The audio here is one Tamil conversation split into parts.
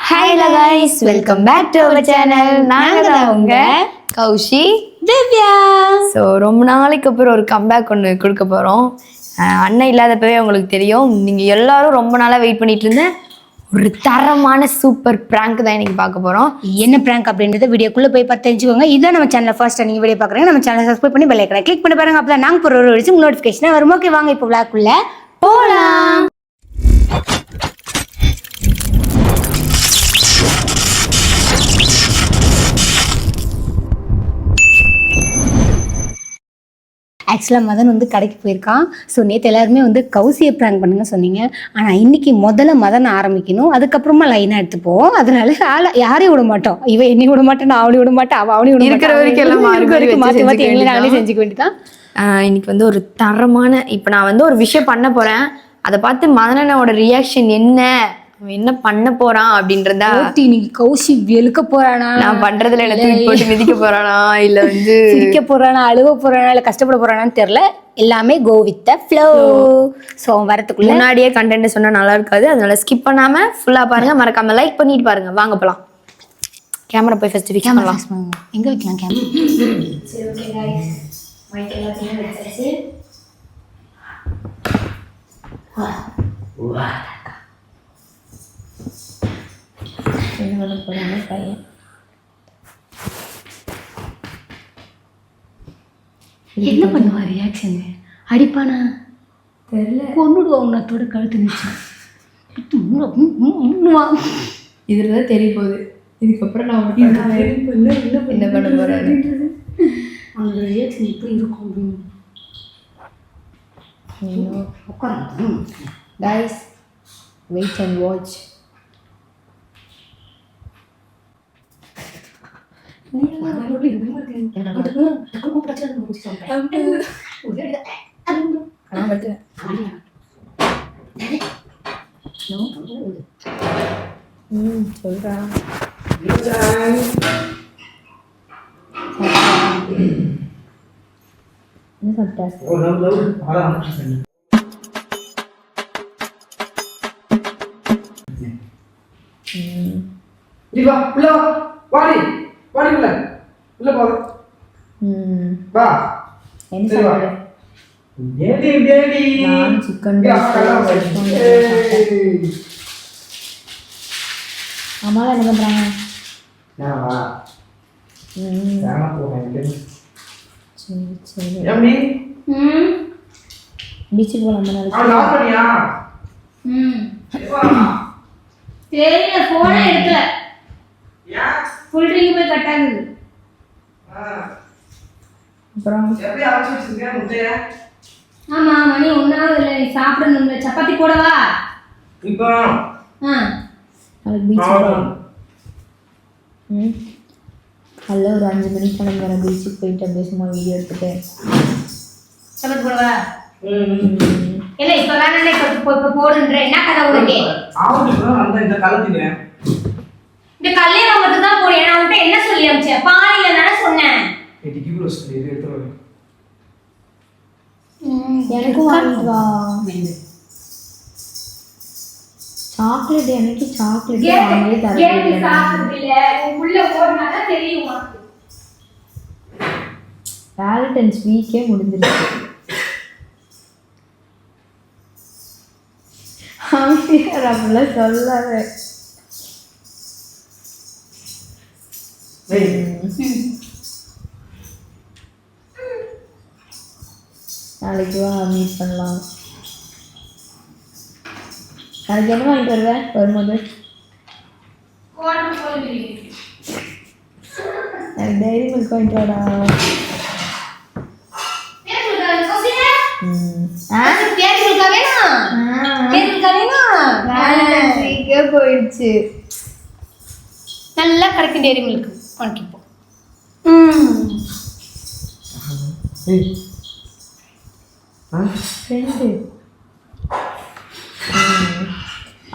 Hi guys, welcome back to our channel. நாங்க தான் உங்க கௌஷி, திவ்யா. ஸோ ரொம்ப நாளைக்கு அப்புறம் ஒரு கம்பேக் ஒன்று கொடுக்க போகிறோம். அண்ணன் இல்லாதப்பவே உங்களுக்கு தெரியும், நீங்கள் எல்லாரும் ரொம்ப நாளாக வெயிட் பண்ணிட்டு இருந்த ஒரு தரமான சூப்பர் ப்ராங்க் தான் இன்னைக்கு பார்க்க போகிறோம். என்ன ப்ராங்க் அப்படின்றத வீடியோக்குள்ளே போய் பார்த்து தெரிஞ்சுக்கோங்க. இதான் நம்ம சேனல் ஃபர்ஸ்ட் நீங்கள் வீடியோ பார்க்குறீங்க, நம்ம சேனல் சப்ஸ்கிரைப் பண்ணி பெல் ஐக்கனை கிளிக் பண்ணி பாருங்க. அப்போ தான் நாங்கள் போகிற ஒரு விஷயம் நோட்டிஃபிகேஷனாக வரும். ஓகே, வாங்க இப்போ விளாக்குள்ள போகலாம். ஆக்சுவலாக மதன் வந்து கடைக்கு போயிருக்கான். ஸோ நேற்று எல்லாருமே வந்து கௌசியை ப்ராங்க் பண்ணுங்க சொன்னீங்க. ஆனால் இன்னைக்கு முதல்ல மதன் ஆரம்பிக்கணும், அதுக்கப்புறமா லைனாக எடுத்துப்போம். அதனால யாரையும் விட மாட்டோம். இவன் என்னையும் விட மாட்டேன், நான் அவளையும் விட மாட்டேன், அவளையும் விட இருக்கிற வரைக்கும் எல்லாம் மாற்றி மாற்றி எங்களை நாங்களே செஞ்சுக்க வேண்டியதான். இன்னைக்கு வந்து ஒரு தரமான, இப்போ நான் வந்து ஒரு விஷயம் பண்ண போகிறேன், அதை பார்த்து மதனனோட ரியாக்ஷன் என்ன, அவன் என்ன பண்ண போறான் அப்படின்றதா. இன்னைக்கு கௌசி வெளுக்க போறானா, நான் பண்றதுல என்ன தூக்கி போட்டு மிதிக்க போறானா, இல்ல வந்து சிரிக்க போறானா, அழுவ போறானா, இல்ல கஷ்டப்பட போறானான்னு தெரியல. எல்லாமே go with the flow. So வரதுக்குள்ள முன்னாடியே கண்டென்ட் சொன்னா நல்லா இருக்காது, அதனால ஸ்கிப் பண்ணாம ஃபுல்லா பாருங்க. மறக்காம லைக் பண்ணிட்டு பாருங்க. வாங்க போலாம். கேமரா போய் ஃபர்ஸ்ட் ஃபிக்ஸ் பண்ணலாம். எங்க வைக்கலாம் கேமரா? சரி, ஓகே गाइस, மைக் எல்லாத்தையும் வெச்சாச்சு. என்ன பண்ண போறாங்க பையன்? என்ன பண்ணுவா ரியாக்ஷன்? அடிப்பானா தெரியல, கொன்னுடுவா உன்னத்தோட கழுத்து நிச்சு. இதுலதான் தெரிய போகுது. இதுக்கப்புறம் நான் என்ன பண்ண போறேன், அந்த ரியாக்ஷன் எப்படி இருக்கும் அப்படின்னு உட்காந்து गाइस வெயிட் அண்ட் வாட்ச். சொல்றா என்ன சாப்பிட்டா? என்ன சாப்பாடு? நான் சிக்கன் அம்மாலாம் என்ன பண்றாங்க? சரி சரி, பீச்சுக்கு போலாம் தெரியல, போனே எடுக்கல. ஃபுல் ரிங் போய் கட் ஆகுது. அப்புறம் ஆமா, மணி ஒன்னாவது இல்லை, நீ சாப்பிடணும். சப்பாத்தி போடவா? இப்போ நாளைக்கு பீச்சுக்கு போகலாம். காலைல ஒரு 5 மணிக்கு கிளம்புறேன். பீச்சுக்கு போயிட்டு அப்படியே சும்மா வீடியோ எடுத்துட்டு சப்பாத்தி போடவா? இல்ல இப்ப வேணானே இப்ப போடுன்ற என்ன கதை உனக்கு? இந்த கலத்தில இந்த கல்யாணம் மட்டும் தான் போறேன். நான் உன்கிட்ட என்ன சொல்லி அனுப்பிச்சேன்? பாறையில தானே சொன்னேன். எனக்கும் வாங்கிட்டு வா. சாக்லேட் எனக்கு சாக்லேட் வாங்கவே தரல. சாப்பிடுறதில்ல, உள்ள ஓடுனாதான் தெரியும் உனக்கு. வேலண்டைன்ஸ் வீக்கே முடிஞ்சிருச்சு. அப்படிலாம் சொல்லாத. நாளைக்கு வா, மீட் பண்ணலாம். நாளைக்கு என்ன வாங்கிட்டு வருவேன் வரும்போது? எனக்கு டைரி மில்க் வாங்கிட்டு வாடா. போயிடுச்சு. நல்லா கிடைக்கும் டேரி மில்க் உனக்கு இப்போ. ஃப்ரெண்டு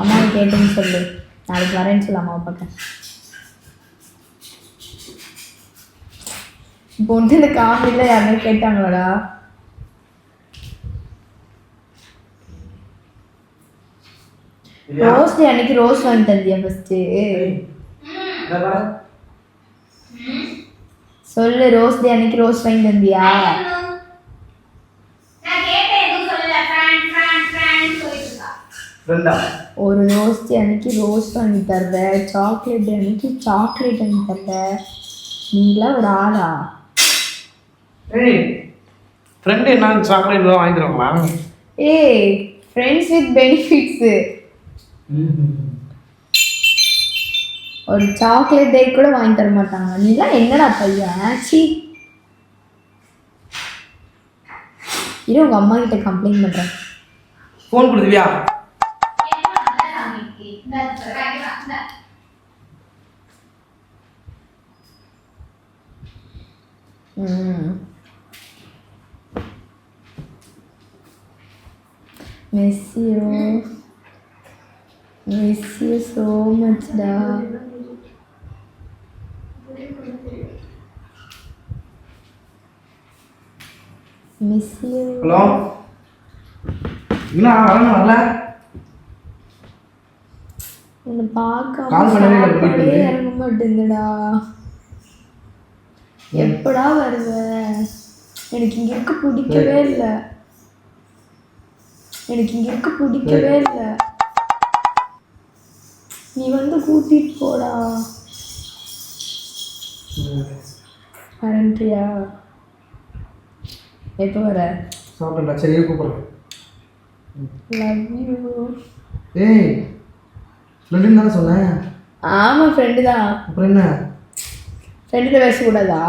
அம்மாவை கேட்டுன்னு சொல்லு, நாளைக்கு வரேன்னு சொல்லு அம்மாவை பார்க்க. இப்போ வந்து இந்த காமெடியில் யாருமே கேட்டாங்களாடா? ரோஸ் டே அன்னைக்கு ரோஸ் வாங்கி தந்தியா ஃபர்ஸ்ட்? சொல்லு, ரோஸ் டே அன்னைக்கு ரோஸ் வாங்கி தந்தியா? ஒரு ரோஸ் டே அன்னைக்கு ரோஸ் வாங்கி தர்ற, சாக்லேட் டே அன்னைக்கு சாக்லேட் வாங்கி தர்ற, நீங்களா ஒரு ஆளா? ஃப்ரெண்டு என்ன சாக்லேட் வாங்கி தருவாங்களா? ஏய், ஃப்ரெண்ட்ஸ் வித் பெனிஃபிட்ஸ். ஒரு சாக்லேட் டே கூட வாங்கி தர மாட்டாங்க. நீலாம் என்னடா பையன்? சி, இரு உங்க அம்மா கிட்ட கம்ப்ளைண்ட் பண்றேன். ஃபோன் கொடுத்துவியா? Miss you. Miss you so much, da. Miss you. Hello, என்ன வரல? உன்னை பார்க்க கால் பண்ணவே இல்லை, சாப்பாடே இறங்க மாட்டேங்குதுடா. எப்படா வருவ? எனக்கு இங்க இருக்க பிடிக்கவே இல்லை. எனக்கு இங்க இருக்க பிடிக்கவே இல்லை. நீ வந்து கூட்டிட்டு போடா. வரண்டியா? எப்போ வர? சாப்பிட்டா சரியா கூப்பிடுறேன். Love you. ஏய், ஃப்ரெண்டுன்னு தானே சொன்னேன். ஆமாம், ஃப்ரெண்டு தான். அப்புறம் என்ன? ஃப்ரெண்டுகிட்ட பேசக்கூடாதா?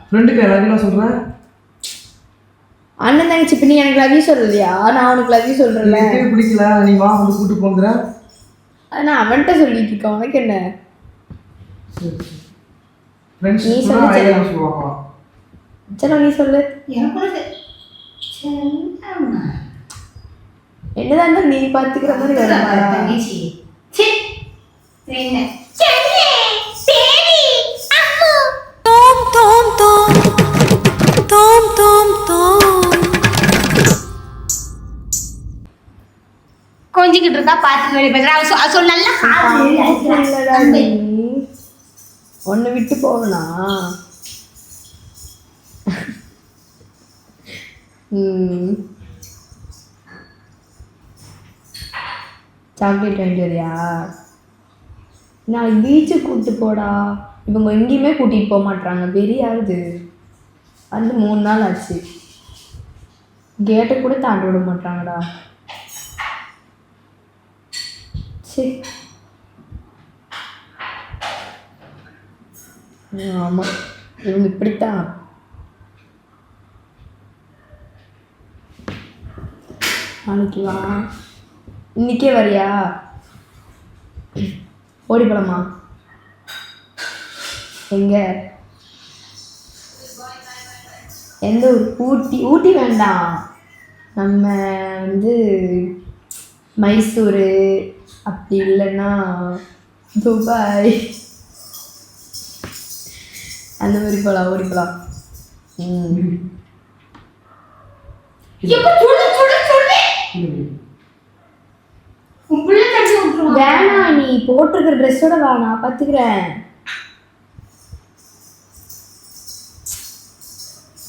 ஃப்ரெண்டுக்கு எல்லாத்தையும் சொல்கிறேன். அண்ணன் தங்கச்சி, இப்போ நீ எனக்கு லவ் யூ சொல்லலையா? நான் உனக்கு லவ் யூ சொல்கிறேன்ல. எனக்கு பிடிக்கல, நீ வா வந்து கூட்டு போங்கிற. நான் அவன்கிட்ட சொல்லிட்டு இருக்கேன், உனக்கு என்ன? ஃப்ரெண்ட்ஸ் நீ சொல்லு சொல்லுவாங்க. சரி, நீ சொல்லு. என்னதான் இருந்தாலும் நீ பார்த்துக்கிற மாதிரி வருமா? கொஞ்சிக்கிட்டு இருக்கா, பார்த்து வெளியே பேசுறா. சொல் நல்லா ஒன்னு விட்டு போகணா? சாக்லேட் வாங்கிட்டு வரியா? நாளைக்கு பீச்சுக்கு கூப்பிட்டு போடா. இவங்க எங்கேயுமே கூட்டிகிட்டு போக மாட்டாங்க. வெறியாகுது. வந்து 3 நாள் ஆச்சு. கேட்டை கூட தாண்டி விட மாட்டாங்கடா. சரி, ஆமாம், இவங்க இப்படித்தான். நாளைக்கு வா. இன்னைக்கே வரியா? ஓடி போலாமா? எங்க? எந்த ஊர்? ஊட்டி. ஊட்டி வேண்டாம், நம்ம வந்து மைசூர், அப்படி இல்லைன்னா துபாய், அந்த மாதிரி போகலாம். ஓடி போகலாம். வேணாம், நீ போட்டிருக்கிற ட்ரெஸ்ஸோட வா, நான் பார்த்துக்கிறேன்.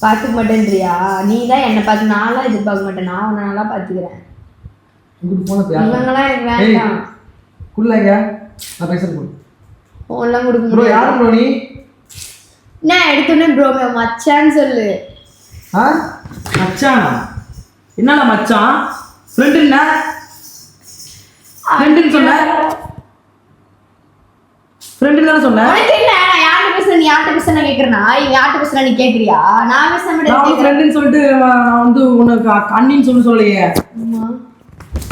பார்த்துக்க மாட்டேன்றியா? நீ தான் என்னை பார்த்து. நான்லாம் எதிர்பார்க்க மாட்டேன். நான் உன்னை நல்லா பார்த்துக்கிறேன். இவங்கெல்லாம் எனக்கு வேண்டாம். ஃபோன்லாம் கொடுக்க முடியாது. நான் எடுத்தோடனே ப்ரோ மச்சான்னு சொல்லு. மச்சானா? என்னடா மச்சான்? ஃப்ரெண்டுன்னா ஃப்ரெண்டுன்னு சொன்ன? ஃப்ரெண்டுன்னு தானே சொன்னேன். உனக்கு என்ன? நான் யார்கிட்ட பேசுறேன், நீ யார்கிட்ட பேசுறேன் நான் கேட்குறேன்னா? இவன் யார்கிட்ட பேசுறா நீ கேட்குறியா? நான் பேச மாட்டேன். ஃப்ரெண்டுன்னு சொல்லிட்டு நான் வந்து உனக்கு அண்ணின்னு சொல்லையே.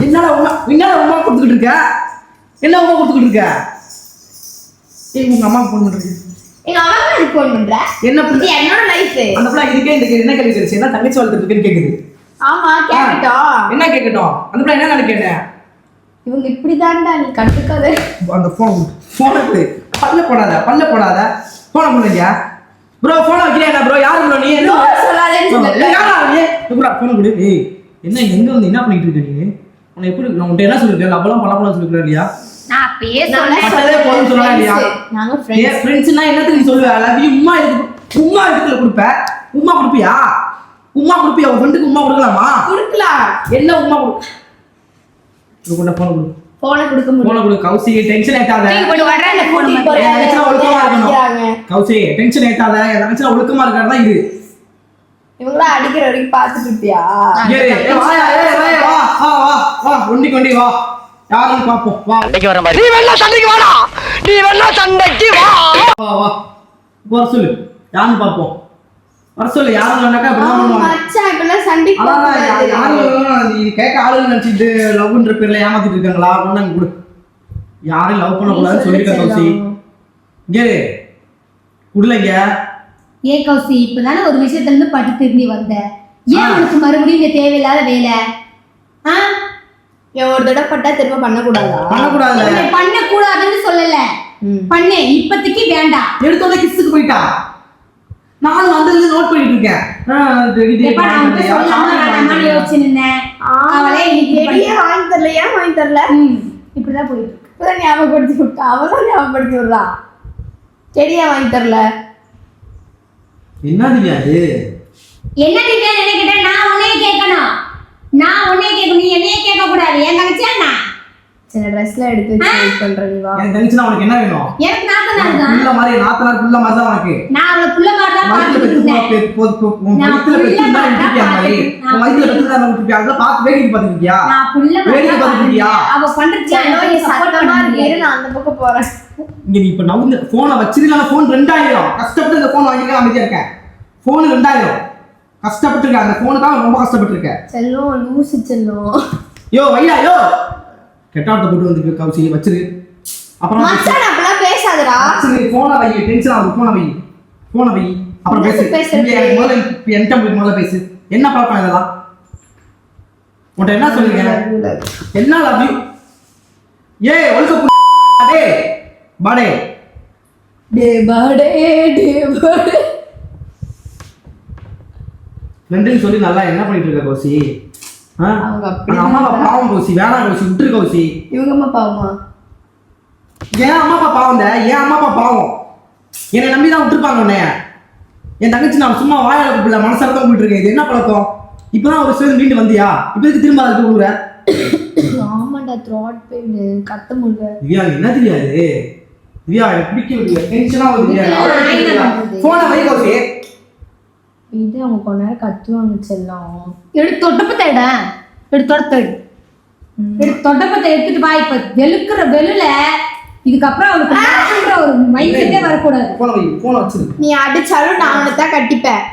என்னடா உமா கொடுத்துக்கிட்டு இருக்க? என்ன உமா கொடுத்துக்கிட்டு இருக்க? ஏய், உங்க அம்மா ஃபோன் பண்றது. எங்க அம்மாக்கு எனக்கு ஃபோன் பண்ற? என்ன புத்தி? என்னோட லைஃப். அந்த புள்ள இதுக்கே இந்த என்ன கேள்வி கேக்குது? என்ன தங்கச்சி வளர்த்துட்டு இருக்கேன்னு கேக்குது. ஆமா, கேக்கட்டும். என்ன கேக்கட்டும்? அந்த புள்ள என்ன கேட்டேன்? இவங்க இப்படிதான்டா, நீ கட்டுக்காத. அந்த போனை பல்ல போடாத போன பண்ணுங்க ப்ரோ. போன வைக்கிறேன் ப்ரோ. யாரு ப்ரோ? நீ என்ன சொல்லாதேன்னு சொன்னல. யாரா நீ? ப்ரோ போன் கொடு. ஏய், என்ன எங்க வந்து என்ன பண்ணிட்டு இருக்க நீ? உன்னை எப்படி இருக்கு? நான் உன்கிட்ட என்ன சொல்லிருக்கேன்? லவ்லாம் பண்ணலாம் சொல்லிருக்கேன் இல்லையா? நான் பட்டதே போதும் சொல்லலாம் இல்லையா? நாங்க ஏன் ஃப்ரெண்ட்ஸ்னா என்னத்துக்கு நீ சொல்லுவ? I love you உம்மா எதுக்குல கொடுப்ப? உம்மா கொடுப்பியா? உம்மா கொடுப்பியா? உன் ஃப்ரெண்டுக்கு உம்மா கொடுக்கலாமா? கொடுக்கலாம். என்ன உம்மா கொடு? இது கொண்ட போன கொடு. போனை கொடுக்க முடியும். போன கொடு. கௌசி டென்ஷன் ஏத்தாத. இப்படி வர்ற அந்த போன் என் தங்கச்சிலாம் ஒழுக்கமா இருக்கணும். கௌசி டென்ஷன் ஏத்தாத. என் தங்கச்சிலாம் ஒழுக்கமா இருக்காருன்னா இரு. இவங்களா அடிக்கிற வரைக்கும் பார்த்துட்டு இருப்பியா? ஏய் வா ஒண்டி வா. யாரும் பாப்போம். வா. சண்டைக்கு வர மாதிரி. நீ வேணா சண்டைக்கு வாடா. வா. வர சொல்லு. யாரும் பாப்போம். வர சொல்லு. யாரும் சொன்னாக்கா இப்படி தான் பண்ணுவாங்க. மச்சான் இப்பெல்லாம் சண்டைக்கு அதான் யாரும் நீ கேட்க ஆளுங்க நினைச்சிட்டு லவ்ன்ற பேர்ல ஏமாத்திட்டு இருக்காங்களா? கொண்டாங்க கொடு. யாரையும் லவ் பண்ண கூடாதுன்னு சொல்லிருக்க கௌசி. இங்கே குடலைங்க. ஏன் கௌசி இப்பதானே ஒரு விஷயத்துல இருந்து பட்டு திரும்பி வந்த, ஏன் உனக்கு மறுபடியும் இந்த தேவையில்லாத வேலை? ஒரு தடவை பட்டா திரும்ப பண்ணக்கூடாதா? பண்ணக்கூடாதுல்ல. பண்ணக்கூடாதுன்னு சொல்லல, பண்ணு. இப்போதைக்கு வேண்டாம். எடுத்தோட கிஸ்ஸுக்கு போயிட்டா. நானும் வந்து நோட் பண்ணிட்டு இருக்கேன். வாங்கி தரல. ஏன் வாங்கி தரல? இப்படிதான் போயிட்டு இப்பதான் ஞாபகப்படுத்தி விட்டா. அவதான் ஞாபகப்படுத்தி விடுறா. செடியா வாங்கி தரல. என்ன தெரியாது? என்ன திட்டம் நினைக்கிட்டேன்? நான் உன்னையே கேட்கணும். நீ என்னையே கேட்க கூடாது. என் தங்கச்சியா நான் சின்ன ட்ரெஸ்ல எடுத்து வச்சு வெயிட் பண்றேன். நீ வா. என் தங்கச்சினா உனக்கு என்ன வேணும்? எனக்கு நாத்தனார் தான். புள்ள மாதிரி நாத்தனார் புள்ள மாதிரி தான் உனக்கு. நான் அவள புள்ள மாதிரி தான் பாத்துட்டு இருக்கேன். உன் வயித்துல பெத்துதான் விட்டுட்டியா மாதிரி? உன் வயித்துல பெத்துதான் விட்டுட்டியா? அத பார்த்து வேடிக்கை பார்த்துட்டியா? நான் புள்ள வேடிக்கை பார்த்துட்டியா? அவ பண்றது நீ சத்தமா இருக்கு. நான் அந்த பக்கம் போறேன். இங்க நீ இப்ப நவுந்து போனை வச்சிருக்கா? போன் 2000 கஷ்டப்பட்டு இந்த போன் வாங்கிருக்கேன். அமைதியா இருக்கேன். போன் 2000 கஷ்டப்பட்டு இருக்க. அந்த போனுக்காக ரொம்ப கஷ்டப்பட்டு இருக்க. செல்லும் லூசு செல்லும். யோ வையா யோ கெட்டாட்ட போட்டு வந்து கௌசி வச்சிரு. அப்புறம் மச்சான் அப்பலாம் பேசாதடா. வச்சிரு. போனை வை. டென்ஷன் ஆகுது. போனை வை. அப்புறம் பேசு. முதல்ல என்கிட்ட முதல்ல பேசு. என்ன பழக்கம் இதெல்லாம்? உன்கிட்ட என்ன சொல்லிருக்கேன்? என்ன லவ் யூ? ஏய் ஒழுக்க டேய் பாடே ஃப்ரெண்டுன்னு சொல்லி நல்லா என்ன பண்ணிட்டு இருக்க கௌசி? அம்மா அப்பா பாவம் கௌசி. வேணாம் கௌசி, விட்டுரு கௌசி. இவங்க அம்மா பாவமா? ஏன் அம்மா அப்பா பாவம்? ஏன் அம்மா அப்பா பாவம்? என்னை நம்பி தான் விட்டுருப்பாங்க உன்னைய. என் தங்கச்சி நான் சும்மா வாயால கூப்பிடல, மனசார தான் கூப்பிட்டு இருக்கேன். இது என்ன பழக்கம்? இப்பதான் ஒரு சேர்ந்து மீண்டு வந்தியா? இப்ப இதுக்கு திரும்ப அதுக்கு விடுற? ஆமாண்டா, த்ராட் பெயின் கத்த முடியல. திவ்யா என்ன தெரியாது? திவ்யா எனக்கு பிடிக்கல. டென்ஷனா வருது. போனை வை கௌசி. இது அவங்க கொஞ்ச நேரம் கத்துவாங்க செல்லம். எடுத்து தொட்டப்பத்தை எடுத்துட்டு வா. இப்ப வெளுக்கிற வெளுல இதுக்கப்புறம் அவளுக்கு ஒரு மைண்டே வரக்கூடாது. போனை வச்சிரு. நீ அடிச்சாலும் நான் அவனை தான் கட்டிப்பேன்.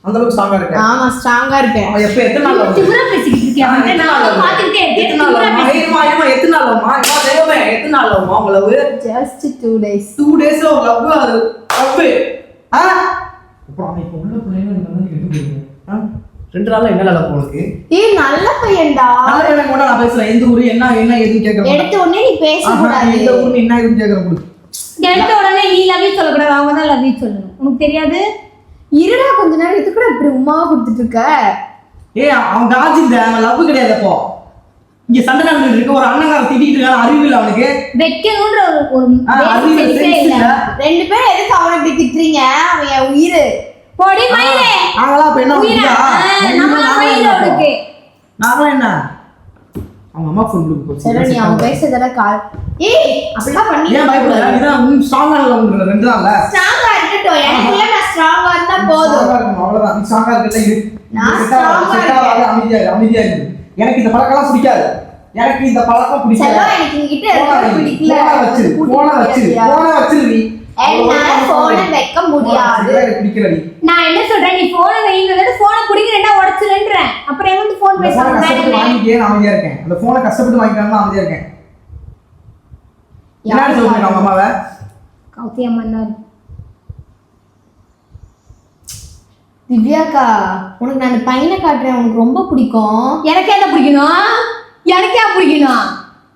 அந்த அளவுக்கு ஸ்ட்ராங்கா இருக்க? ஆமா ஸ்ட்ராங்கா இருக்கேன். எப்ப எத்தனை நாள் திமிரா பேசிக்கிட்டு இருக்கியா? நான் பாத்துக்கிட்டே எத்தனை நாள் எத்தனை நாள் உங்களவு? Just 2 days. 2 daysல ஒரு லவ் அது லவ். அப்புறம் இப்ப உள்ள பிள்ளைங்க வந்து கெட்டு போறீங்க. 2 நாள்ல என்ன லவ் உங்களுக்கு? ஏய் நல்ல பையன்டா. நல்ல பையன் கூட நான் பேசல. எந்த ஊரு என்ன ஏதுன்னு கேக்குறேன். எடுத்த உடனே நீ பேச கூடாது. எந்த ஊரு என்ன ஏதுன்னு கேக்குறேன் குடு. எடுத்த உடனே நீ லவ் யூ சொல்லக்கூடாது. அவங்க தான் லவ் யூ சொல்லணும். உனக்கு தெரியாது? இருடா கொஞ்ச நேரம். இது கூட இப்படி உமாவா கொடுத்துட்டு இருக்க? ஏய் அவன் காஜிந்த லவ் கிடையாது. அப்போ இங்க சண்டை நடந்துட்டு இருக்கு. ஒரு அண்ணங்கார திட்டிட்டு இருக்கான். அறிவு இல்ல அவனுக்கு. வெக்கணும்ன்ற ஒரு அறிவு இல்ல. 2 பேரும் எதுக்கு அவனை இப்படி திட்டுறீங்க? அவன் என் உயிர். பொடி மயிலே. நாங்களா இப்ப என்ன உயிரா? நம்ம மயில உனக்கு. நாங்களா என்ன? அவங்க அம்மா ஃபோன் கொடுக்க சரி நீ அவன் பேசுறதெல்லாம் கால். ஏய் அப்படிலாம் பண்ணி ஏன் பயப்படற? நீதான் ஸ்ட்ராங்கா இல்ல உங்க 2 நாள்ல. ஸ்ட்ராங்கா இருக்கட்டும். எனக்கு இல்ல நான் ஸ்ட்ராங்கா இருந்தா போதும். அவ்வளவுதான். நீ ஸ்ட்ராங்கா இருக்கல இரு. நான் ஸ்ட்ராங்கா இருக்கேன். அமைதியா இரு. எனக்கு இந்த பழக்கம் பிடிக்காது. எனக்கு இந்த பழக்கம் பிடிக்காது. செல்லம் எனக்கு உன்கிட்ட இருக்க பிடிக்கல. போன வச்சிரு நீ. என்னால போனை வைக்க முடியாது. பிடிக்கலடி. நான் என்ன சொல்றேன்? நீ போனை வைங்கறத போனை குடிங்கறேன்னா உடைச்சிரேன்றேன். அப்புறம் எங்க வந்து போன் பேச கஷ்டப்பட்டு வாங்கிட்டே நான் அமைதியா இருக்கேன். அந்த போனை கஷ்டப்பட்டு வாங்கிட்டாங்க அமைதியா இருக்கேன். யார் சொல்றீங்க அவங்க அம்மாவை? கௌசி அம்மா. திவ்யாக்கா உனக்கு நான் அந்த பையனை காட்டுறேன். உனக்கு ரொம்ப பிடிக்கும். எனக்கு என்ன பிடிக்கணும்? எனக்கே பிடிக்கணும்.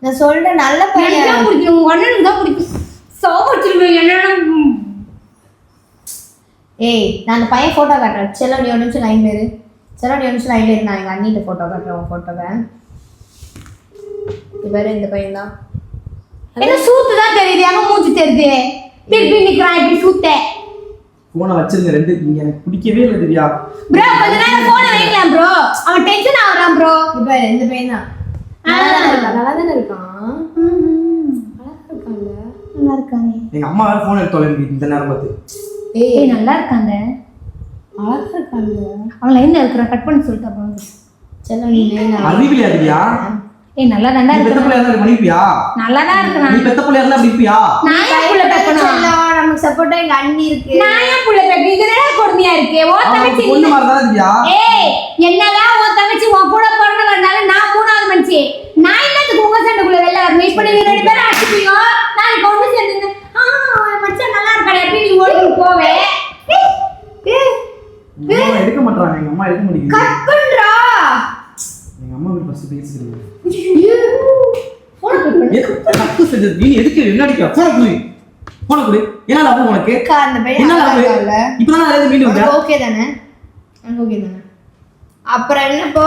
நான் சொல்றேன் நல்ல எனக்கு பையன். தான் பிடிக்கும். உங்க அண்ணனுக்கு தான் பிடிக்கும். சோபச்சிருவேன் என்னன்னு. ஏய் நான் அந்த பையன் போட்டோ காட்டுறேன். செல்லம் நீ ஒரு நிமிஷம் லைன்ல இரு. நான் எங்க அண்ணிட்ட போட்டோ காட்டுறேன். உன் போட்டோவை வேற இந்த பையன் தான். என்ன சூத்து தான் தெரியுது, எங்க மூஞ்சி தெரியுது. திருப்பி நிக்கிறான் இப்படி சூத்த. போனை வச்சிருங்க ரெண்டு, நீங்க எனக்கு பிடிக்கவே இல்லை திவ்யா. ப்ரோ கொஞ்ச நேரம் போனை வைக்கலாம் ப்ரோ, அவன் டென்ஷன் ஆகுறான் ப்ரோ. இப்ப இந்த பையன் தான். நல்லா தானே இருக்கான். நல்லா இருக்கானே. எங்க அம்மா வேற போன் எடுத்து தொலைங்க இந்த நேரம் பார்த்து. ஏய் நல்லா இருக்காங்க. அழகா இருக்காங்க. அவன் லைன்ல இருக்கிறான், கட் பண்ணி சொல்லிட்டு அப்புறம் செல்லம் நீ அறிவிலியா திவ்யா? ஏய் நல்லா தான்டா நீ பெத்த இருக்கான். பிள்ளையா இருந்தா பண்ணிப்பியா? நல்லா தான் இருக்கான். நீ பெத்த பிள்ளையா இருந்தா பண்ணிப்பியா? நான் ஏன் புள்ள பெக்கணும்? செல்லம் நமக்கு சப்போர்ட்டா எங்க அண்ணி இருக்கு. நான் ஏன் புள்ள பெக்க? இது என்ன கொடுமையா இருக்கு? ஓ தங்கச்சி பொண்ணு மாதிரி தானே திவ்யா? ஏய் என்னதான் உன் தங்கச்சி உன் கூட பிறந்தவனால நான் மூணாவது மனுஷி. நான் என்னத்துக்கு உங்க சண்டைக்குள்ள வெளில வரணும்? இப்ப நீங்க ரெண்டு பேரும் அடிச்சுப்பீங்க, நாளைக்கு ஒண்ணு சேர்ந்துங்க. மச்சான் நல்லா இருக்கானே, எப்படி நீ ஓடி போவே? அம்மா எடுக்க மாட்டாங்க, எங்க அம்மா எடுக்க முடியுது. கட் பண்றா. எங்க அம்மா கிட்ட ஃபர்ஸ்ட் பேசிக்கிறேன். போன் கட் பண்ணு. தப்பு செஞ்சது நீ எதுக்கு என்ன அடிக்க? போன குடி. போன குடி. என்ன லாபம் உனக்கு? அந்த பையன் என்ன நல்லா லாபம்? இருக்கான்ல. இப்பதான் நான் மீண்டும் வந்தேன். ஓகே தானே? ஓகே தானே? அப்புறம் என்ன போ?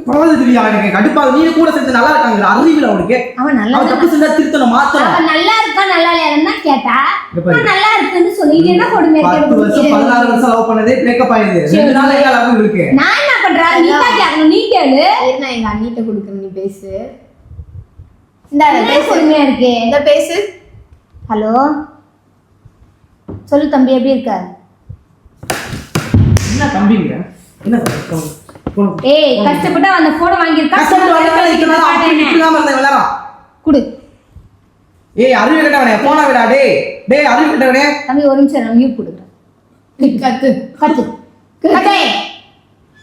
பரவாயில்ல திவ்யா, எனக்கு கடுப்பாக நீ கூட சேர்ந்து நல்லா இருக்காங்க. அறிவில அவனுக்கு அவன் நல்லா அவன் தப்பு செஞ்சா திருத்தணும், மாத்தணும். அவன் நல்லா இருக்கா நல்லா இல்லையான்னு கேட்டா இங்க பாரு. அவன் நல்லா இருக்குன்னு சொல்லி இது என்ன கொடுமை 10 வருஷம் 16 வருஷம் லவ் பண்ணதே பிரேக்கப் ஆயிடுது. 2 நாள் எங்க லவ் இருக்கு. நான் என்ன பண்றேன்? நீ தான் கேட்கணும், நீ கேளு. நான் எங்க அண்ணிட்ட கொடுக்குறேன், நீ பேசு. இந்த என்ன பேசு. கொடுமையா இருக்கு? இந்த பேசு. ஹலோ சொல்லு தம்பி, எப்படி இருக்க? என்ன தம்பிங்க? என்ன போன் ஏய் கஷ்டப்பட்டு அந்த போனை வாங்கியிருக்கா, கஷ்டப்பட்டு வரல இத்தனை நாள் அப்படி இப்படிதான் இருந்தேன் விளையாடா. குடு. ஏய் அறிவு கட்டவனே போனா விடா. டேய் டேய் அறிவு கட்டவனே. தம்பி ஒரு நிமிஷம் நான் மியூட் கொடுக்குறேன். கத்து. கத்து கத்து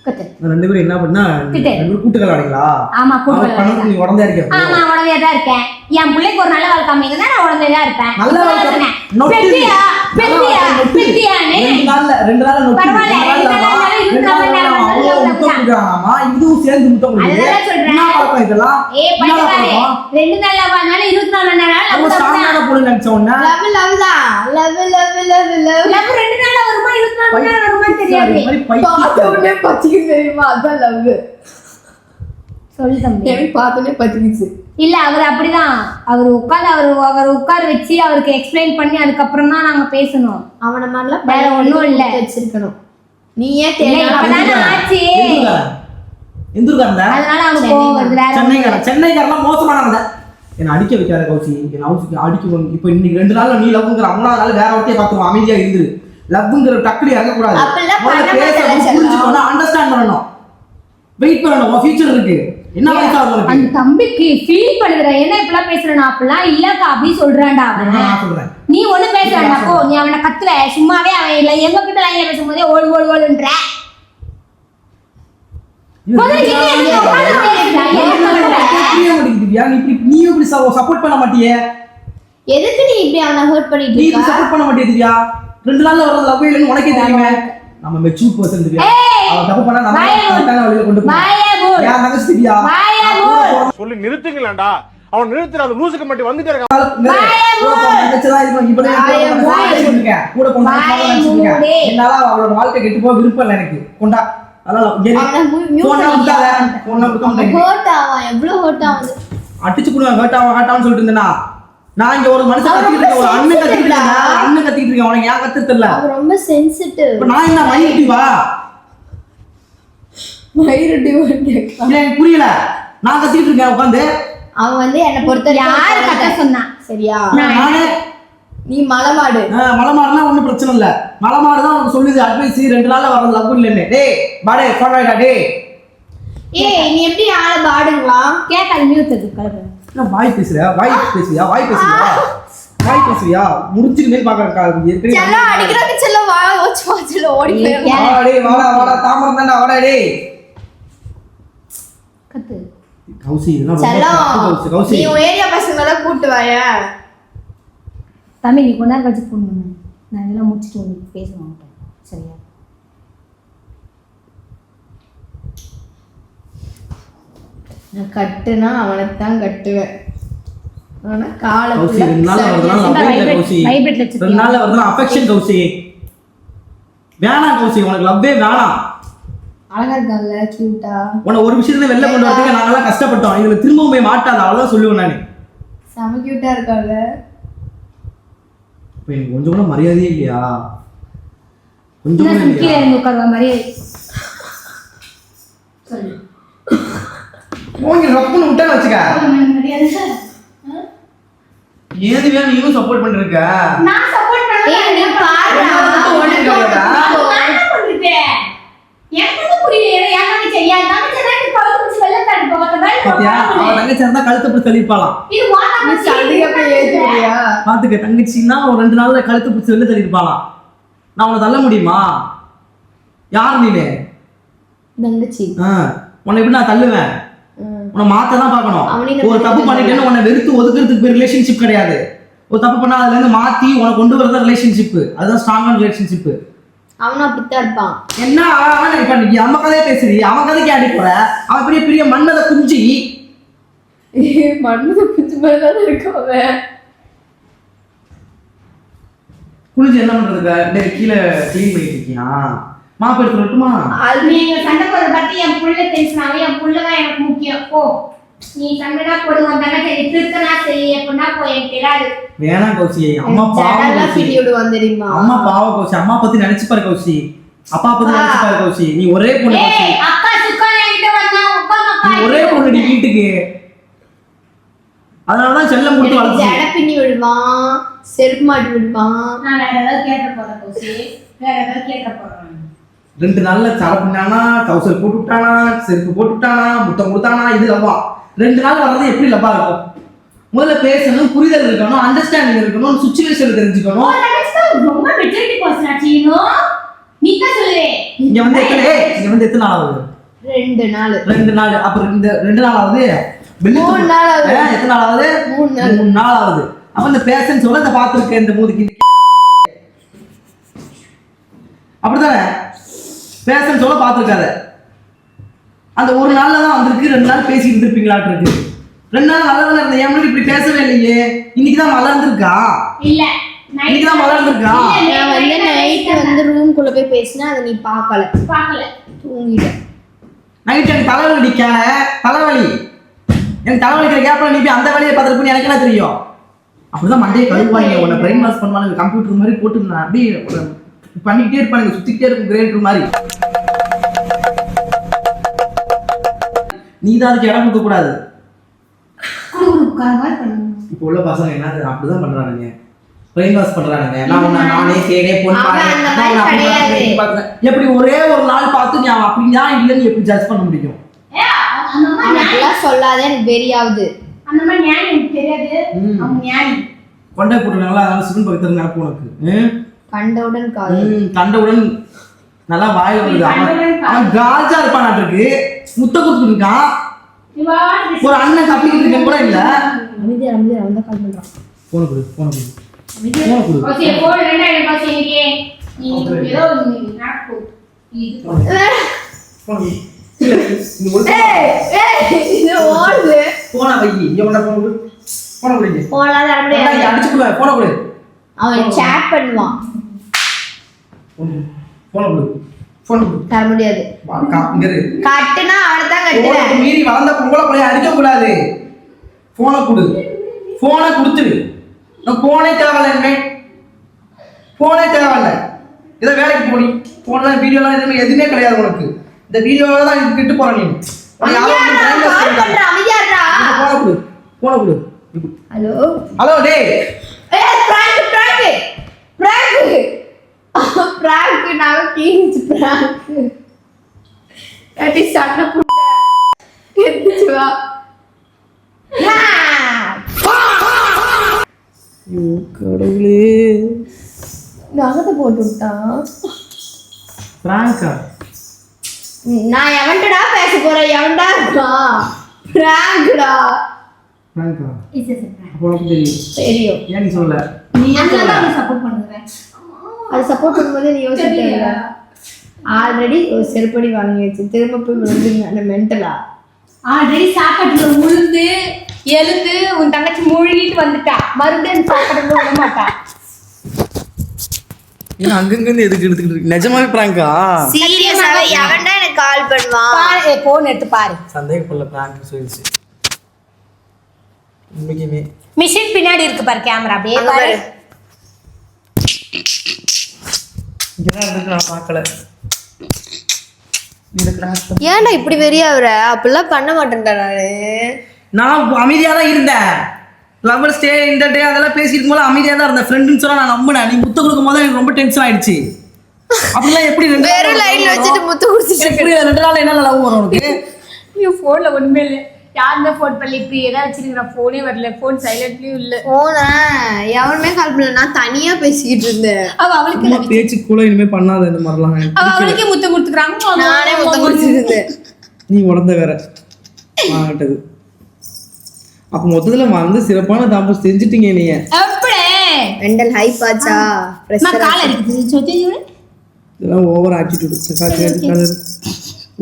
கத்து. இந்த ரெண்டு பேரும் என்ன பண்ணா திட்டு. ரெண்டு பேரும் கூட்டு கலாடிங்களா? ஆமா கூட்டு அவன் பணத்துக்கு நீ உடந்தே இருக்க. ஆமா உடனே தான் இருக்கேன். என் பிள்ளைக்கு ஒரு நல்ல வாழ்க்கை அமைங்கன்னா நான் உடனே தான் இருப்பேன். நல்ல வாழ்க்கை. பெட்டியா பெட்டியா பெட்டியானே. 2 நாள் நொட்டி. பரவாயில்ல, 2 நாள் இருந்தாலும் 24 மணி நேரம் அவ்வளோ முத்தம் கொடுக்குறாங்கம்மா. இதுவும் சேர்ந்து முத்தம் கொடுக்குது. அதுதான் சொல்றேன். என்ன பழக்கம் இதெல்லாம்? ஏய் என்ன பையன்காரே, பழக்கம்? 2 நாள் ஆவானால 24 மணி நேரம் ரொம்ப ஸ்ட்ராங்கான பொண்ணு நினைச்ச உடனே லவ் லவ் தான். Love love love love. Love 2 நாள் வருமா 24 மணி நேரம் வருமா தெரியாது. இந்த மாதிரி பார்த்த பைத்தியம். உடனே பத்திக்கு தெரியுமா? அதான் லவ். சொல்லு தம்பி. எனக்கு பார்த்தோன்னே பத்திக்கிச்சு. இல்ல அவர் அப்படிதான். அவர் உட்கார வச்சு அவருக்கு எக்ஸ்பிளைன் பண்ணி அதுக்கப்புறம் தான் நாங்க பேசணும். அவன மாதிரிலாம் வேற ஒண்ணும் இல்ல. வச்சிருக்கணும். நீ ஏன் இல்ல, தேவை? இப்பதானே ஆச்சு. எந்தூர்காரன்? அதனால அவனுக்கு கோவம் வருது. வேற ஒண்ணும் இல்ல. சென்னைக்காரன் மோசமானவங்க. என்ன அடிக்க வைக்காத கௌசி. என்ன ஹவுஸுக்கு அடிக்க. இப்போ இன்னைக்கு 2 நாள்ல நீ லவ்ங்கிற 3ஆவது நாள் வேற ஒருத்தைய பார்த்துருவோம். அமைதியா இருந்து லவ்ங்கிற டக்குனு இறங்கக்கூடாது. அப்பெல்லாம் பண்ண பேச மாட்டேன் புரிஞ்சுக்கணும், அண்டர்ஸ்டாண்ட் பண்ணணும், வெயிட் பண்ணணும். உன் ஃபியூச்சர் இருக்கு. என்ன வயசா உங்களுக்கு? அந்த தம்பிக்கு ஃபீல் பண்ணுற என்ன இப்பெல்லாம் பேசுறேன் அப்பெல்லாம் இல்லக்கா அப்படி சொல்றான்டா அவன். நான் சொல்றேன். நீ ஒண்ணு பேச வேண்டாம் போ. நீ அவனை கத்துவ சும்மாவே. அவன் இல்ல எங்க கிட்ட லைன்ல பேசும்போதே ஓடு ஓடு ஓடுன்ற. நீயும் இப்படி சப்போர்ட் பண்ண மாட்டியே. எதுக்கு நீ இப்படி அவனை ஹர்ட் பண்ணிட்டு நீ இருக்க? இப்படி சப்போர்ட் பண்ண மாட்டியே திவ்யா. 2 நாள்ல வர லவ் இல்லன்னு உனக்கே தெரியுமே. நம்ம மெச்சூர் பர்சன் திவ்யா. அவன் தப்பு பண்ணா நம்ம கரெக்டான வழியில கொண்டு போறோம். யார் தங்கச்சி திவ்யா? சொல்லி நிறுத்துங்களேன்டா. அவன் நிறுத்துற அந்த லூசுக்கு மட்டும் வந்துட்டே இருக்கான். என்னால அவளோட வாழ்க்கை கெட்டு போக விருப்பம் இல்லை எனக்கு. கொண்டா அடிச்சு கொடுங்க ஹர்ட் சொல்லிட்டு இருந்தேன்னா நான் இங்க ஒரு மனுஷன் கத்திட்டு இருக்கேன். ஒரு அண்ணன் கத்திட்டு இருக்கேன். உனக்கு ஏன் கத்து தெரியல? ரொம்ப சென்சிட்டிவ். நான் என்ன மயிரிட்டிவா? எனக்கு புரியல. நான் கத்திட்டு இருக்கேன் உட்காந்து. அவன் வந்து என்ன பொறுத்த யாரு கத்த சொன்னா? சரியா? நானே நீ மலமாடு. மலமாடுனா ஒன்றும் பிரச்சனை இல்லை. மலமாடு தான் உனக்கு சொல்லுது அட்வைஸ். 2 நாள்ல வர லவ் இல்லைன்னு. டேய் பாடே சொல்றா டேய். ஏய் நீ எப்படி ஆள பாடுங்களா? கேட்காது மியூட் அது கலப்பு. என்ன வாய் பேசுறியா? முடிச்சிருமே பாக்குறேன். செல்லம் அடிக்கிறாங்க. செல்லம் வா செல்லம் ஓடி போயிரு. டேய் வாடா தாமரம் தான்டா வாடா டேய். கத்து. கௌசி இதெல்லாம் செல்லம் கௌசி. நீ ஏரியா பசங்கள கூட்டி வாயா. தம்பி நீ கொஞ்ச நேரம் கழிச்சு ஃபோன் பண்ணு. நான் இதெல்லாம் முடிச்சுட்டு உங்களுக்கு பேசுவேன் சரியா? நான் கட்டுனா அவனைத்தான் கட்டுவேன். ஆனா கால கௌசி 2 நாள்ல வரதுனால லவ் இல்ல கௌசி. 2 நாள்ல வரதுனால அஃபெக்ஷன் கௌசி. வேணாம் கௌசி, உனக்கு லவ்வே வேணாம். அழகா இருக்காங்கல்ல, கியூட்டா. உன்னை ஒரு விஷயத்துல வெளில கொண்டு வரதுக்கு நாங்கெல்லாம் கஷ்டப்பட்டோம். இதுல திரும்பவும் போய் மாட்டாத, அவ்வளவுதான் சொல்லுவேன் நானு. செம கியூட்டா இருக்காங்க. இப்போ எனக்கு கொஞ்சம் கூட மரியாதையே இல்லையா? கொஞ்சம் கூட கீழே இல்லையா? இருந்து உட்காருவா மாதிரி சொல்லு. போங்க ரப்புன்னு விட்டேன்னு வச்சுக்க. ஏது வேணும் நீயும் சப்போர்ட் பண்ணிருக்க. நான் சப்போர்ட் ஏய், நீ பாருடா, உனக்கு பாத்தியா, அவ தங்கச்சி இருந்தா கழுத்தை பிடிச்சி தள்ளிருப்பாளாம். பாத்துக்க, தங்கச்சின்னா ஒரு 2 நாள்ல கழுத்தை பிடிச்சி வெளில தள்ளிருப்பாளாம். நான் உன்னை தள்ள முடியுமா? யார் நீனு? தங்கச்சி. உன்னை எப்படி நான் தள்ளுவேன்? உன்னை மாத்த தான் பார்க்கணும். அவனையும் ஒரு தப்பு பண்ணிட்டேன்னு உன்னை வெறுத்து ஒதுக்குறதுக்கு பேர் ரிலேஷன்ஷிப் கிடையாது. ஒரு தப்பு பண்ணா அதுல இருந்து மாத்தி உன்னை கொண்டு வரதான் ரிலேஷன்ஷிப். அதுதான் ஸ்ட்ராங்கான ரிலேஷன்ஷிப். அவனும் அப்படித்தான் இருப்பான். என்ன அவன் இப்ப நீ நம்ம கதையை பேசுறீ, அவன் கதைக்கு ஆடி போற. அவன் பெரிய பெரிய மண்ணதை குஞ்சி மண்ணு குஞ்சு மாதிரிதான் இருக்கும் அவன். குளிச்சு என்ன பண்றதுக்கு கீழே கிளீன் பண்ணிட்டு இருக்கியா? மாப்பு எடுத்து வரட்டுமா? நீங்க சண்டை போடுறத பத்தி என் புள்ள பேசினாவே என் புள்ளதான் எனக்கு முக்கியம். போ, நீ சண்டைனா போடுவான் தானே, சரி திருத்தனா சரி எப்படின்னா போ, எனக்கு தெரியாது. வேணாம் கௌசி, அம்மா பாவம் கௌசி. தெரியுமா? அம்மா பாவம் கௌசி, அம்மா பத்தி நினைச்சு பாரு கௌசி, அப்பா பத்தி நினைச்சு பாரு கௌசி. நீ ஒரே பொண்ணு கௌசி. ஏய் அக்கா சுக்கன் என்கிட்ட வந்தா உட்கார் மக்கா. நீ ஒரே பொண்ணு நீ வீட்டுக்கு. அதனாலதான் செல்லம் கொடுத்து வளர்த்து. ஜட பின்னி விடுவான், செருப்பு மாட்டி விடுவான். நான் வேற ஏதாவது கேட்ட போறேன் கௌசி, வேற ஏதாவது கேட்ட போறேன். 2 நாள்ல சாப்பிட்டானா, கௌசல் போட்டு விட்டானா, செருப்பு போட்டு விட்டானா, முத்தம் கொடுத்தானா, இது லவ்வா. 2 நாள் வர்றது எப்படி லவ்வா இருக்கும்? முதல்ல பேசணும், புரிதல் இருக்கணும், அண்டர்ஸ்டாண்டிங் இருக்கணும், சுச்சுவேஷன் தெரிஞ்சுக்கணும். ரொம்ப மெச்சூரிட்டி பர்சன் ஆச்சீனோ, நீ தான் சொல்லுவே. இங்க வந்து எத்தனை நாள் ஆகுது? 2 நாள். 2 நாள். அப்புறம் இந்த 2 நாள் ஆகுது. 3 நாள் ஆகுது. எத்தனை நாள் ஆகுது? 3 நாள் ஆகுது. அப்ப இந்த பேசன்னு சொல்ல இந்த பாத்துருக்கேன் இந்த மூதிக்கு அப்படித்தானே பேசன்னு சொல்ல பாத்துருக்காத. அந்த ஒரு நாள்ல தான் வந்திருக்கு. 2 நாள் பேசிட்டு இருந்திருப்பீங்களாட்டு இருக்கு. 2 நாள் நல்லா தானே இருந்த. ஏன் இப்படி பேசவே இல்லையே? இன்னைக்குதான் மலர்ந்துருக்கா? இல்ல, இன்னைக்குதான் மலர்ந்துருக்கா? நான் வந்து நைட் வந்து ரூம்குள்ள போய் பேசினா அதை நீ பார்க்கல, தூங்கிட்ட. நைட் எனக்கு தலைவலி அடிக்கான தலைவலி. எனக்கு தலைவலிக்கிற கேப்ல நீ போய் அந்த வேலையை பார்த்துருப்பேன்னு எனக்கு என்ன தெரியும்? அப்படிதான் மண்டையை கழுவாங்க, உன்னை பிரெயின் வாஷ் பண்ணுவாங்க, கம்ப்யூட்டர் மாதிரி போட்டு நான் அப்படியே பண்ணிக்கிட்டே இருப்பாங்க, சுத்திக்கிட்டே இருக்கும் கிரேண்டர் மாதிரி. நீ தான் அதுக்கு இடம் கொடுக்க கூடாது. இப்போ உள்ள பசங்க என்ன அப்படிதான் பண்றானுங்க, பிரெயின் வாஷ் பண்றானுங்க. நானே தேனே பொண்ணு எப்படி ஒரே ஒரு நாள் பார்த்து நீ அவன் அப்படியா இல்லைன்னு எப்படி ஜட்ஜ் பண்ண முடியும்? அவனுக்கெல்லாம் சொல்லாத, எனக்கு வெறியாவது. அந்த மாதிரி ஞானி எனக்கு தெரியாது. அவங்க ஞானி கொண்டை போட்டுருக்காங்களா, அதனால சிவன் பக்தர் நினைப்பு உனக்கு. கண்டவுடன் காது, கண்டவுடன் நல்லா வாயில வருது. அவன் காஜா இருப்பானாட்டிருக்கு, முத்த கொடுத்துட்டு இருக்கான். ஒரு அண்ணன் தப்பிக்கிட்டு இருக்கேன் கூட இல்ல. அமைதியா அமைதியா வந்து கால் பண்றான். போன கொடு போன கொடு. ஓகே போன் ரெண்டா எனக்கு பாஸ் இங்கே நீ ஏதோ நாக்கு இது போன நீ ஒரு இது ஓடுது. போன வை இங்க வந்தா போன கொடு. போன கொடு. போலாத அப்படியே அடிச்சு கொடு. போன கொடு. அவன் சாட் பண்ணுவான். போன கொடு. போன் கொடு. தர முடியாது. இங்க இரு. கட்டுனா அவளதான் கட்டுறேன். மீறி வளர்ந்த பொங்கலை போய் அடிக்க கூடாது. போனை கொடு. போனை கொடுத்துடு. நான் போனே தேவையில்லை, போனே தேவையில்லை. ஏதோ வேலைக்கு போனி போன்லாம் வீடியோலாம் எதுவுமே கிடையாது உனக்கு. இந்த வீடியோல தான் இது கிட்டு போற நீ. ஹலோ ஹலோ டேய். பிராங்க் பிராங்க் பிராங்க் பிராங்க் நான் கீஞ்சி பிராங்க் கட்டி சட்டை புட்ட எந்திச்சு வா. கடவுளே, நகத்தை போட்டு விட்டான். பிராங்கா? நான் எவன்டா பேச போறேன்? எவன்டா இருக்கான்? பிராங்க்டா. பிராங்கா? இஸ் இஸ் அப்போ உனக்கு தெரியும். தெரியும். ஏன் நீ சொல்லல? நீ நான் சப்போர்ட் பண்ணுவேன். அது சப்போர்ட் பண்ணும்போது நீ யோசிச்சீங்களா? ஆல்ரெடி ஒரு செருப்படி வாங்கி வச்சு திரும்ப போய் விழுந்துங்க மென்டலா. ஆல்ரெடி சாப்பாட்டுல உளுந்து எழுந்து உன் தங்கச்சி மூழ்கிட்டு வந்துட்டா, மறுபடியும் சாப்பாட்டுல விட மாட்டா. ஏன் அங்கங்க எதுக்கு எடுத்துக்கிட்டு இருக்கு? நிஜமாவே பிராங்கா? சீரியஸாவே எவன்டா எனக்கு கால் பண்ணுவான்? பாரு போன் எடுத்து பாரு. சந்தேகப்படல பிராங்க் சொல்லிச்சு. உண்மைக்குமே மிஷின் பின்னாடி இருக்கு பாரு கேமரா அப்படியே பாரு. இங்கதான் இருக்கு நான் பார்க்கல. இந்த கிராஸ் ஏன்டா இப்படி வெறியாவற? அப்படிலாம் பண்ண மாட்டேன்டா நானு. நான் அமைதியா தான் இருந்தேன். லவர் ஸ்டே இந்த டே அதெல்லாம் பேசிட்டு போது அமைதியா தான் இருந்தேன். ஃப்ரெண்டுன்னு சொன்னா நான் நம்பினேன். நீ முத்து கொடுக்கும் போது எனக்கு ரொம்ப டென்ஷன் ஆயிடுச்சு. அப்படிலாம் எப்படி வெறும் லைன்ல வச்சுட்டு முத்து குடிச்சிட்டு எப்படி 2 நாள் என்ன லவ் வரும் உனக்கு? ஐயோ போன்ல ஒண்ணுமே இல்ல. யாருமே போன் பண்ணல. இப்படி ஏதாவது வச்சிருக்கா? போனே வரல. போன் சைலண்ட்லயும் இல்ல. போன எவனுமே கால் பண்ணல. நான் தனியா பேசிக்கிட்டு இருந்தேன். அவளுக்கு பேச்சு கூட இனிமே பண்ணாத இந்த மாதிரிலாம். அவளுக்கே முத்தம் கொடுத்துக்கிறாங்க. நானே முத்தம் குடிச்சிட்டு இருந்தேன். நீ உடந்த வேற ஆகட்டது. அப்ப மொத்தத்துல வந்து சிறப்பான தாம்பூர் செஞ்சுட்டீங்க நீங்க. அப்படியே மெண்டல் ஹைப் ஆச்சா? பிரஷர் கால் அடிக்குது. சொத்தியூடு இதெல்லாம் ஓவர் ஆட்டிடியூட்.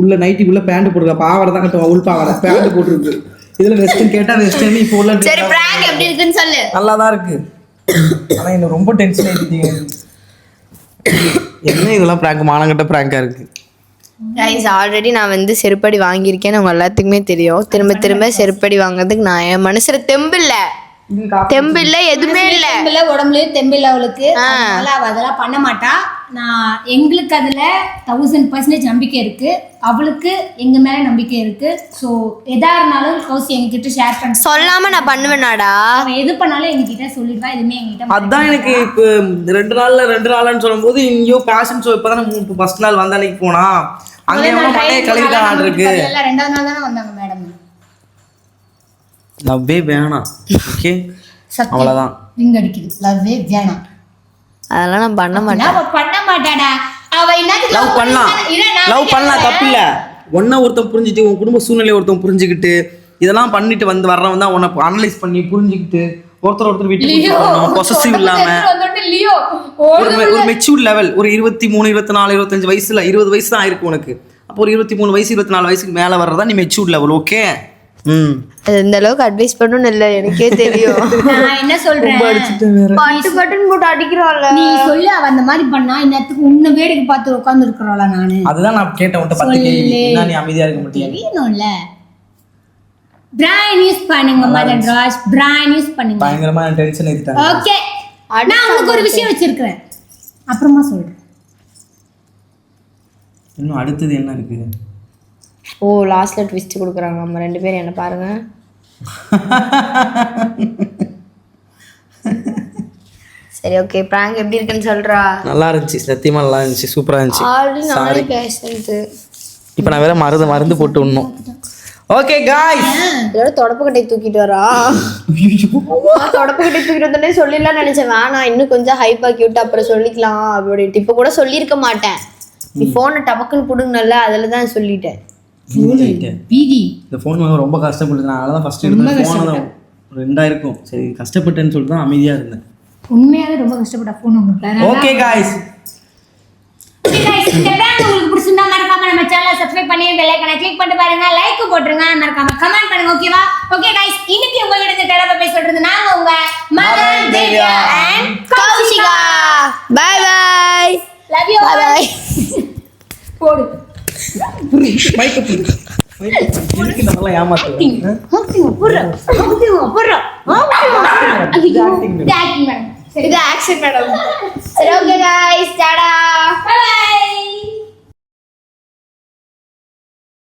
உள்ள நைட்டிக்குள்ள பேண்ட் போட்டுருக்க. பாவாடை தான் கட்டுவா. உள் பாவாடை பேண்ட் போட்டுருக்கு. இதுல வெஸ்டர்ன் கேட்டா வெஸ்டர்ன். இப்போ உள்ள சரி பிராங்க் எப்படி இருக்குன்னு சொல்லு. நல்லா தான் இருக்கு. ஆனா என்ன ரொம்ப டென்ஷன் ஆயிட்டீங்க. என்ன இதெல்லாம் பிராங்க் மானங்கட்ட பிராங்கா இருக்கு. கைஸ் ஆல்ரெடி நான் வந்து செருப்படி வாங்கியிருக்கேன்னு உங்க எல்லாத்துக்குமே தெரியும். திரும்ப திரும்ப செருப்படி வாங்குறதுக்கு நான் என் மனசுல தெம்பு இல்ல எதுவுமே இல்ல. தெம்பில்ல உடம்புலயே தெம்பில்ல அவளுக்கு. அதனால அவ அதெல்லாம் பண்ண மாட்டா. நான் எங்களுக்கு அதுல 1000% நம்பிக்கை இருக்கு. அவளுக்கு எங்க மேல நம்பிக்கை இருக்கு. ஸோ எதா இருந்தாலும் கௌசி எங்ககிட்ட ஷேர் பண்ண சொல்லாம நான் பண்ணுவேனாடா? அவன் எது பண்ணாலும் எங்ககிட்ட சொல்லிடுவா. எதுவுமே எங்ககிட்ட அதான் எனக்கு இப்போ 2 நாள்னு சொல்லும்போது இங்கேயோ பேஷன் ஷோ இப்பதான் ஃபர்ஸ்ட் நாள் வந்த அன்னைக்கு போனா அங்க எவ்வளவு மண்டையை கழுவிட்டான் இருக்கு. 2வது நாள் தானே வந்தாங்க மேடம். லவ்வே வேணாம். ஓகே அவ்வளவுதான். ரிங் அடிக்குது. லவ்வே வேணாம். அதெல்லாம் நான் பண்ண மாட்டேன். அவ பண்ண மாட்டாடா. அவ என்னத்துக்கு லவ் பண்ணலாம் தப்பு இல்ல. ஒன்ன ஒருத்தன் புரிஞ்சுட்டு உன் குடும்ப சூழ்நிலையை ஒருத்தன் புரிஞ்சுக்கிட்டு இதெல்லாம் பண்ணிட்டு வந்து வர்றவன் தான் உன்னை அனலைஸ் பண்ணி புரிஞ்சுக்கிட்டு ஒருத்தர் வீட்டுக்கு பொசசிவ் இல்லாம ஒரு மெச்சூர் லெவல் ஒரு 23 24 25 வயசுல 20 வயசு தான் ஆயிருக்கு உனக்கு. அப்போ ஒரு 23 வயசு 24 வயசுக்கு மேல வர்றதா நீ மெச்சூர் லெவல். ஓகே இந்த அளவுக்கு அட்வைஸ் பண்ணணும் இல்ல எனக்கே தெரியும். நான் என்ன சொல்றேன்? பட்டு பட்டுன்னு போட்டு அடிக்கிறாள். நீ சொல்லு. அவ அந்த மாதிரி பண்ணா இன்னத்துக்கு உன்னை வேடிக்கை பார்த்து உட்கார்ந்து இருக்கிறாளா? நானு அதுதான் நான் கேட்டேன் உன்கிட்ட 10 கேள்வி. என்ன நீ அமைதியா இருக்க மாட்டியா? தெரியணும்ல. பிரைன் யூஸ் பண்ணுங்க மதன் ராஜ். பிரைன் யூஸ் பண்ணுங்க. பயங்கரமா டென்ஷன் ஏத்திட்டாங்க. ஓகே நான் உங்களுக்கு ஒரு விஷயம் வச்சிருக்கேன். அப்புறமா சொல்றேன். இன்னும் அடுத்தது என்ன இருக்கு? ஓ லாஸ்ட்ல ட்விஸ்ட் கொடுக்குறாங்க. நம்ம 2 பேரும் என்ன பாருங்க. சரி ஓகே பிராங்க் எப்படி இருக்குன்னு சொல்றா. நல்லா இருந்துச்சு. சத்தியமா நல்லா இருந்துச்சு. சூப்பரா இருந்துச்சு. ஆல்ரெடி நானே பேசிட்டு இப்போ நான் வேற மருந்து போட்டு விடணும். ஓகே गाइस இதோட தொடப்பக்கட்டை தூக்கிட்டு வரா. தொடப்பக்கட்டை தூக்கிட்டு வந்தோடனே சொல்லிடலாம் நினைச்சேன். வேணாம் இன்னும் கொஞ்சம் ஹைப்பா கியூட் அப்புறம் சொல்லிக்கலாம் அப்படின்ட்டு. இப்போ கூட சொல்லியிருக்க மாட்டேன். நீ போனை டபக்குன்னு புடுங்கல அதில் தான் சொல்லிட்டேன். பீதி இந்த ஃபோன் வாங்க ரொம்ப கஷ்டப்பட்டு நான் அதான் ஃபர்ஸ்ட் எடுத்தேன். ஃபோன் தான் 2000 இருக்கும். சரி கஷ்டப்பட்டேன்னு சொல்லிட்டு தான் அமைதியா இருந்தேன். உண்மையாவே ரொம்ப கஷ்டப்பட்ட ஃபோன் உங்களுக்கு. ஓகே गाइस இந்த பிராங்க் உங்களுக்கு பிடிச்சிருந்தா மறக்காம நம்ம சேனலை சப்ஸ்கிரைப் பண்ணி பெல் ஐகானை கிளிக் பண்ணிட்டு பாருங்க. லைக் போட்டுருங்க. மறக்காம கமெண்ட் பண்ணுங்க. ஓகேவா? ஓகே गाइस இன்னைக்கு உங்ககிட்ட இந்த டேலா பேச சொல்றது நாங்க உங்க Madan Devya and Kaushika. Bye bye. Love you. Bye bye. போடு. மைக் புடி. இதுக்கு நல்லா ஏமாத்துறேன். புர்ரா. இது ஆக்டிங் மேடம். இது ஆக்ஷன் மேடம். சரி okay guys tata. Bye by.